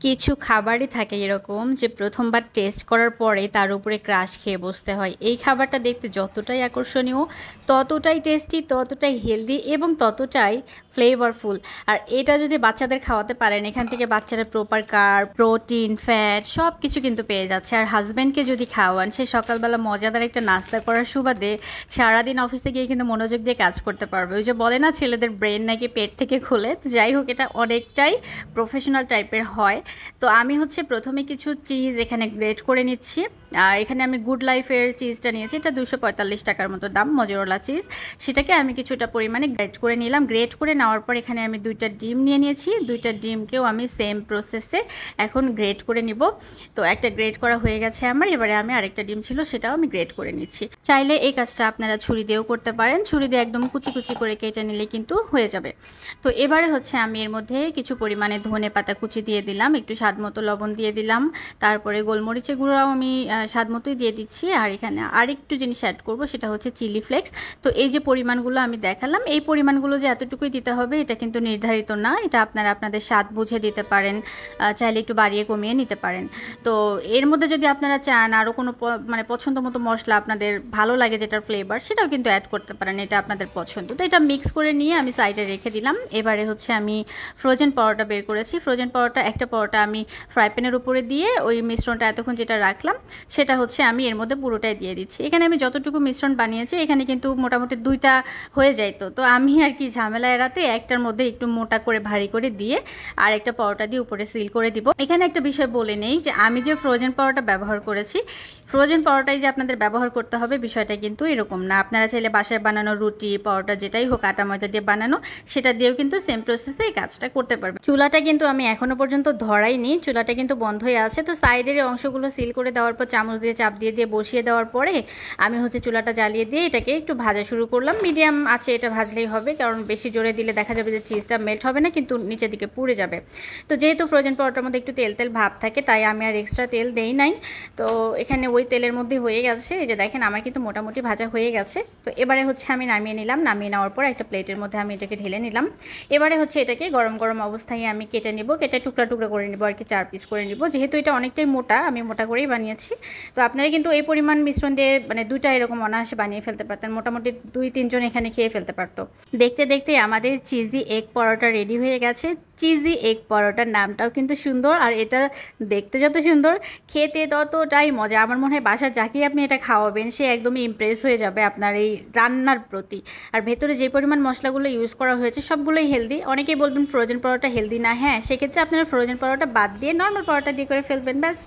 কিছু খাবারই থাকে এরকম যে প্রথমবার টেস্ট করার পরে তার উপরে ক্রাশ খেয়ে বসতে হয়। এই খাবারটা দেখতে যতটাই আকর্ষণীয়, ততটাই টেস্টি, ততটাই হেলদি এবং ততটাই ফ্লেভারফুল। আর এটা যদি বাচ্চাদের খাওয়াতে পারেন, এখান থেকে বাচ্চারা প্রপার কার্ব, প্রোটিন, ফ্যাট সব কিছু কিন্তু পেয়ে যাচ্ছে। আর হাজব্যান্ডকে যদি খাওয়ান, সে সকালবেলা মজাদার একটা নাস্তা করার সুবাদে সারাদিন অফিসে গিয়ে কিন্তু মনোযোগ দিয়ে কাজ করতে পারবে। ওই যে বলে না, ছেলেদের ব্রেন নাকি পেট থেকে খোলে। তো যাই হোক, এটা অনেকটাই প্রফেশনাল টাইপের হয়। তো আমি হচ্ছে প্রথমে কিছু চিজ এখানে গ্রেট করে নিচ্ছি। আর এখানে আমি গুড লাইফের চিজটা নিয়েছি, এটা 245 টাকার মতো দাম, মজরোলা চিজ। সেটাকে আমি কিছুটা পরিমাণে গ্রেট করে নিলাম। গ্রেট করে নেওয়ার পর এখানে আমি 2টা ডিম নিয়ে নিয়েছি। 2টা ডিমকেও আমি সেম প্রসেসে এখন গ্রেট করে নিব। তো একটা গ্রেট করা হয়ে গেছে আমার। এবারে আমি আরেকটা ডিম ছিল, সেটাও আমি গ্রেট করে নিচ্ছি। চাইলে এই কাজটা আপনারা ছুরি দিয়েও করতে পারেন, ছুরি দিয়ে একদম কুচি কুচি করে কেটে নিলে কিন্তু হয়ে যাবে। তো এবারে হচ্ছে আমি এর মধ্যে কিছু পরিমাণে ধনে পাতা কুচি দিয়ে দিলাম, একটু স্বাদ মতো লবণ দিয়ে দিলাম, তারপরে গোলমরিচের গুঁড়াও আমি স্বাদ মতোই দিয়ে দিচ্ছি। আর এখানে আরেকটু জিনিস অ্যাড করব, সেটা হচ্ছে চিলি ফ্লেক্স। তো এই যে পরিমাণগুলো আমি দেখালাম, এই পরিমাণগুলো যে এতটুকুই দিতে হবে এটা কিন্তু নির্ধারিত না, এটা আপনারা আপনাদের স্বাদ বুঝে দিতে পারেন, চাইলে একটু বাড়িয়ে কমিয়ে নিতে পারেন। তো এর মধ্যে যদি আপনারা চান আরও কোনো মানে পছন্দ মতো মশলা আপনাদের ভালো লাগে যেটার ফ্লেভার, সেটাও কিন্তু অ্যাড করতে পারেন, এটা আপনাদের পছন্দ। তো এটা মিক্স করে নিয়ে আমি সাইডে রেখে দিলাম। এবারে হচ্ছে আমি ফ্রোজেন পরোটা বের করেছি। ফ্রোজেন পরোটা, একটা পরোটা আমি ফ্রাই প্যানের উপরে দিয়ে ওই মিশ্রণটা এতক্ষণ যেটা রাখলাম সেটা হচ্ছে আমি এর মধ্যে পুরোটাই দিয়ে দিচ্ছি। এখানে আমি যতটুকু মিশ্রণ বানিয়েছি এখানে কিন্তু মোটামুটি 2টা হয়ে যাইতো। তো আমি আর কি ঝামেলা এড়াতে একটার মধ্যে একটু মোটা করে ভারী করে দিয়ে আর একটা পরোটা দিয়ে উপরে সিল করে দিব। এখানে একটা বিষয় বলে নেই যে আমি যে ফ্রোজেন পরোটা ব্যবহার করেছি, ফ্রোজেন পরোটাই যে আপনাদের ব্যবহার করতে হবে বিষয়টা কিন্তু এরকম না। আপনারা চাইলে বাসায় বানানো রুটি, পরোটা যেটাই হোক আটা ময়দা দিয়ে বানানো, সেটা দিয়েও কিন্তু সেম প্রসেসে এই কাজটা করতে পারবে। চুলাটা কিন্তু আমি এখনও পর্যন্ত ধরাইনি, চুলাটা কিন্তু বন্ধই আছে। তো সাইডের অংশগুলো সিল করে দেওয়ার পর চামচ দিয়ে চাপ দিয়ে দিয়ে বসিয়ে দেওয়ার পরে আমি হচ্ছে চুলাটা জ্বালিয়ে দিয়ে এটাকে একটু ভাজা শুরু করলাম। মিডিয়াম আছে এটা ভাজলেই হবে, কারণ বেশি জোরে দিলে দেখা যাবে যে চিজটা মেল্ট হবে না, কিন্তু নিচের দিকে পুড়ে যাবে। তো যেহেতু ফ্রোজেন পরোটার মধ্যে একটু তেল তেল ভাব থাকে, তাই আমি আর এক্সট্রা তেল দেই নাই। তো এখানে ওই তেলের মধ্যে হয়ে গেছে। এই যে দেখেন আমার কিন্তু মোটামুটি ভাজা হয়ে গেছে। তো এবারে হচ্ছে আমি নামিয়ে নিলাম। নামিয়ে নেওয়ার পর একটা প্লেটের মধ্যে আমি এটাকে ঢেলে নিলাম। এবারে হচ্ছে এটাকে গরম গরম অবস্থায় আমি কেটে নিব, কেটে টুকরা টুকরা করে নিব আর কি, 4 পিস করে নিব। যেহেতু এটা অনেকটাই মোটা, আমি মোটা করেই বানিয়েছি। তো আপনারা কিন্তু এই পরিমাণ মিশ্রণ দিয়ে মানে 2টা এরকম অনায়াসে বানিয়ে ফেলতে পারতেন, মোটামুটি 2-3 জন এখানে খেয়ে ফেলতে পারতো। দেখতে দেখতে আমাদের চিজি এগ পরোটা রেডি হয়ে গেছে। চিজি এগ পরোটার নামটাও কিন্তু সুন্দর, আর এটা দেখতে যত সুন্দর খেতে ততটাই মজা। আমার মনে হয় বাসার যাকে আপনি এটা খাওয়াবেন সে একদমই ইমপ্রেস হয়ে যাবে আপনার এই রান্নার প্রতি। আর ভেতরে যে পরিমাণ মশলাগুলো ইউজ করা হয়েছে সবগুলোই হেলদি। অনেকেই বলবেন ফ্রোজেন পরোটা হেলদি না, হ্যাঁ, সেক্ষেত্রে আপনারা ফ্রোজেন পরোটা বাদ দিয়ে নর্মাল পরোটা দিয়ে করে ফেলবেন, ব্যাস।